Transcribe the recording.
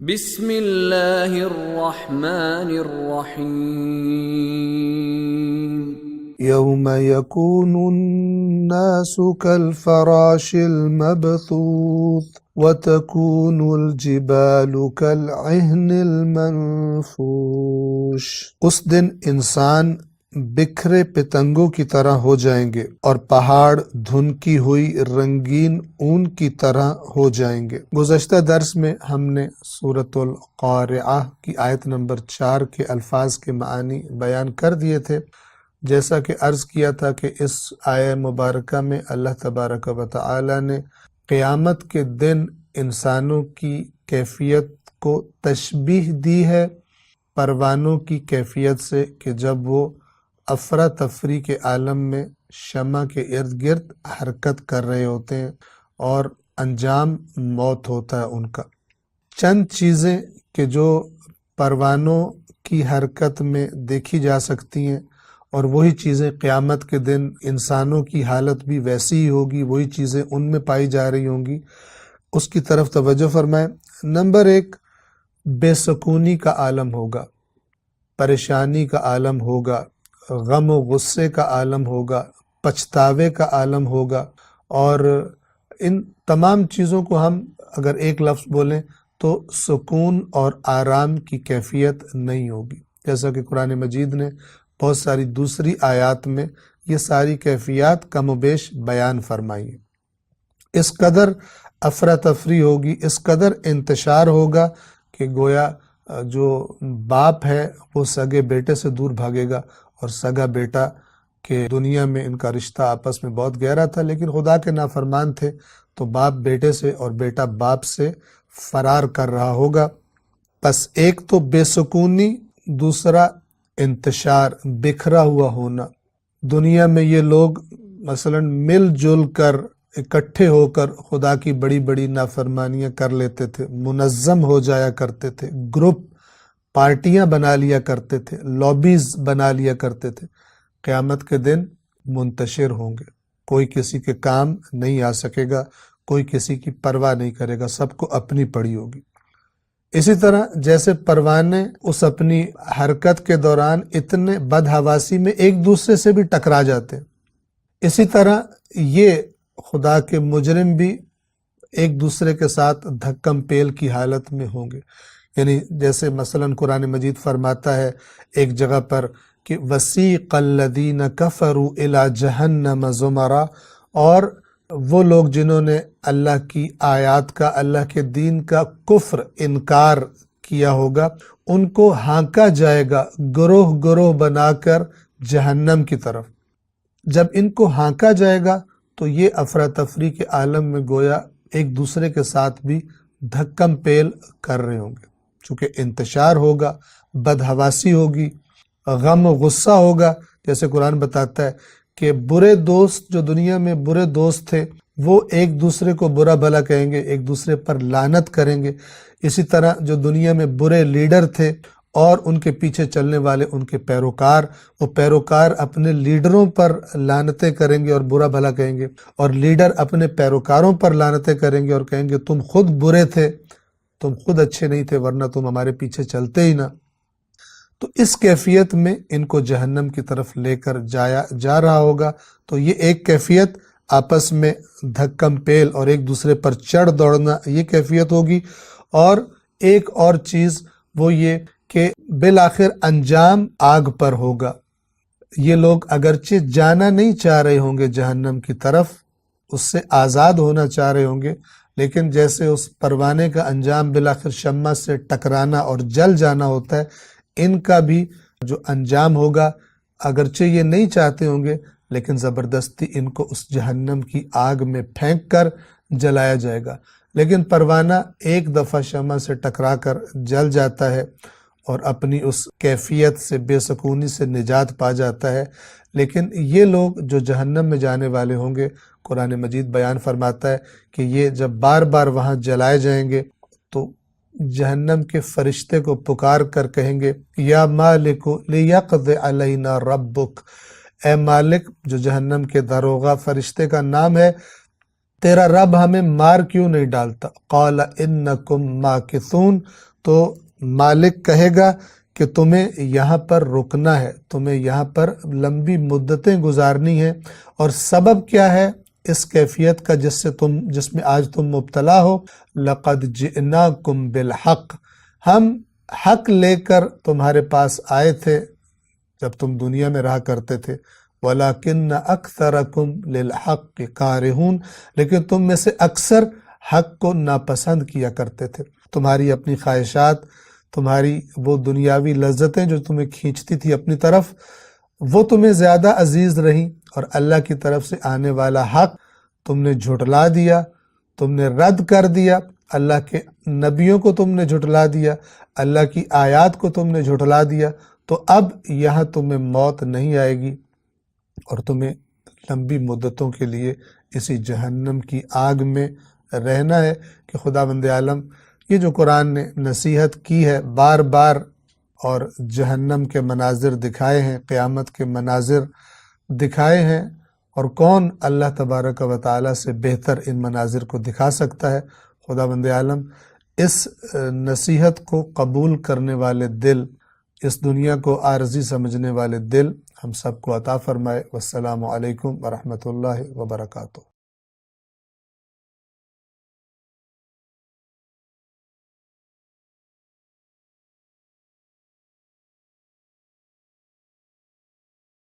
بسم اللہ الرحمن الرحیم يوم يكون الناس كالفراش المبثوث وتكون الجبال كالعهن المنفوش۔ اس دن انسان بکھرے پتنگوں کی طرح ہو جائیں گے اور پہاڑ دھنکی ہوئی رنگین اون کی طرح ہو جائیں گے۔ گزشتہ درس میں ہم نے سورۃ القارعہ کی آیت نمبر 4 کے الفاظ کے معانی بیان کر دیے تھے۔ جیسا کہ عرض کیا تھا کہ اس آیہ مبارکہ میں اللہ تبارک و تعالی نے قیامت کے دن انسانوں کی کیفیت کو تشبیہ دی ہے پروانوں کی کیفیت سے، کہ جب وہ افراتفری کے عالم میں شمع کے ارد گرد حرکت کر رہے ہوتے ہیں اور انجام موت ہوتا ہے ان کا۔ چند چیزیں کہ جو پروانوں کی حرکت میں دیکھی جا سکتی ہیں، اور وہی چیزیں قیامت کے دن انسانوں کی حالت بھی ویسی ہی ہوگی، وہی چیزیں ان میں پائی جا رہی ہوں گی، اس کی طرف توجہ فرمائیں۔ نمبر 1، بے سکونی کا عالم ہوگا، پریشانی کا عالم ہوگا، غم و غصے کا عالم ہوگا، پچھتاوے کا عالم ہوگا، اور ان تمام چیزوں کو ہم اگر ایک لفظ بولیں تو سکون اور آرام کی کیفیت نہیں ہوگی، جیسا کہ قرآن مجید نے بہت ساری دوسری آیات میں یہ ساری کیفیات کم و بیش بیان فرمائی ہیں۔ اس قدر افراتفری ہوگی، اس قدر انتشار ہوگا کہ گویا جو باپ ہے وہ سگے بیٹے سے دور بھاگے گا، اور سگا بیٹا کہ دنیا میں ان کا رشتہ آپس میں بہت گہرا تھا، لیکن خدا کے نافرمان تھے تو باپ بیٹے سے اور بیٹا باپ سے فرار کر رہا ہوگا۔ پس ایک تو بے سکونی، دوسرا انتشار، بکھرا ہوا ہونا۔ دنیا میں یہ لوگ مثلا مل جل کر اکٹھے ہو کر خدا کی بڑی بڑی نافرمانیاں کر لیتے تھے، منظم ہو جایا کرتے تھے، گروپ پارٹیاں بنا لیا کرتے تھے، لابیز بنا لیا کرتے تھے۔ قیامت کے دن منتشر ہوں گے، کوئی کسی کے کام نہیں آ سکے گا، کوئی کسی کی پرواہ نہیں کرے گا، سب کو اپنی پڑی ہوگی۔ اسی طرح جیسے پروانے اس اپنی حرکت کے دوران اتنے بدحواسی میں ایک دوسرے سے بھی ٹکرا جاتے ہیں، اسی طرح یہ خدا کے مجرم بھی ایک دوسرے کے ساتھ دھکم پیل کی حالت میں ہوں گے۔ یعنی جیسے مثلا قرآن مجید فرماتا ہے ایک جگہ پر کہ وَسِيقَ الَّذِينَ كَفَرُوا إِلَى جَهَنَّمَ زُمَرًا، اور وہ لوگ جنہوں نے اللہ کی آیات کا، اللہ کے دین کا کفر انکار کیا ہوگا، ان کو ہانکا جائے گا گروہ گروہ بنا کر جہنم کی طرف۔ جب ان کو ہانکا جائے گا تو یہ افراتفری کے عالم میں گویا ایک دوسرے کے ساتھ بھی دھکم پیل کر رہے ہوں گے، چونکہ انتشار ہوگا، بدحواسی ہوگی، غم و غصہ ہوگا۔ جیسے قرآن بتاتا ہے کہ برے دوست جو دنیا میں برے دوست تھے وہ ایک دوسرے کو برا بھلا کہیں گے، ایک دوسرے پر لعنت کریں گے۔ اسی طرح جو دنیا میں برے لیڈر تھے اور ان کے پیچھے چلنے والے ان کے پیروکار، وہ پیروکار اپنے لیڈروں پر لعنتیں کریں گے اور برا بھلا کہیں گے، اور لیڈر اپنے پیروکاروں پر لعنتیں کریں گے اور کہیں گے تم خود برے تھے، تم خود اچھے نہیں تھے، ورنہ تم ہمارے پیچھے چلتے ہی نہ۔ تو اس کیفیت میں ان کو جہنم کی طرف لے کر جا رہا ہوگا۔ تو یہ ایک کیفیت آپس میں دھکم پیل اور ایک دوسرے پر چڑھ دوڑنا، یہ کیفیت ہوگی۔ اور ایک اور چیز وہ یہ کہ بالآخر انجام آگ پر ہوگا۔ یہ لوگ اگرچہ جانا نہیں چاہ رہے ہوں گے جہنم کی طرف، اس سے آزاد ہونا چاہ رہے ہوں گے، لیکن جیسے اس پروانے کا انجام بالآخر شمع سے ٹکرانا اور جل جانا ہوتا ہے، ان کا بھی جو انجام ہوگا اگرچہ یہ نہیں چاہتے ہوں گے، لیکن زبردستی ان کو اس جہنم کی آگ میں پھینک کر جلایا جائے گا۔ لیکن پروانہ ایک دفعہ شمع سے ٹکرا کر جل جاتا ہے اور اپنی اس کیفیت سے، بے سکونی سے نجات پا جاتا ہے، لیکن یہ لوگ جو جہنم میں جانے والے ہوں گے، قرآن مجید بیان فرماتا ہے کہ یہ جب بار بار وہاں جلائے جائیں گے تو جہنم کے فرشتے کو پکار کر کہیں گے یا مالک لیقض علینا ربک، اے مالک، جو جہنم کے داروغہ فرشتے کا نام ہے، تیرا رب ہمیں مار کیوں نہیں ڈالتا؟ قال انکم ماکثون، تو مالک کہے گا کہ تمہیں یہاں پر رکنا ہے، تمہیں یہاں پر لمبی مدتیں گزارنی ہیں۔ اور سبب کیا ہے اس کیفیت کا جس میں آج تم مبتلا ہو؟ لقد جئناکم بالحق، ہم حق لے کر تمہارے پاس آئے تھے جب تم دنیا میں رہا کرتے تھے، وَلَكِنَّ أَكْثَرَكُمْ لِلْحَقِّ كَارِهُونَ، لیکن تم میں سے اکثر حق کو ناپسند کیا کرتے تھے۔ تمہاری اپنی خواہشات، تمہاری وہ دنیاوی لذتیں جو تمہیں کھینچتی تھی اپنی طرف، وہ تمہیں زیادہ عزیز رہیں، اور اللہ کی طرف سے آنے والا حق تم نے جھٹلا دیا، تم نے رد کر دیا، اللہ کے نبیوں کو تم نے جھٹلا دیا، اللہ کی آیات کو تم نے جھٹلا دیا۔ تو اب یہاں تمہیں موت نہیں آئے گی اور تمہیں لمبی مدتوں کے لیے اسی جہنم کی آگ میں رہنا ہے۔ کہ خداوند عالم یہ جو قرآن نے نصیحت کی ہے بار بار، اور جہنم کے مناظر دکھائے ہیں، قیامت کے مناظر دکھائے ہیں، اور کون اللہ تبارک و تعالیٰ سے بہتر ان مناظر کو دکھا سکتا ہے؟ خداوند عالم اس نصیحت کو قبول کرنے والے دل، اس دنیا کو عارضی سمجھنے والے دل ہم سب کو عطا فرمائے۔ والسلام علیکم ورحمۃ اللہ وبرکاتہ۔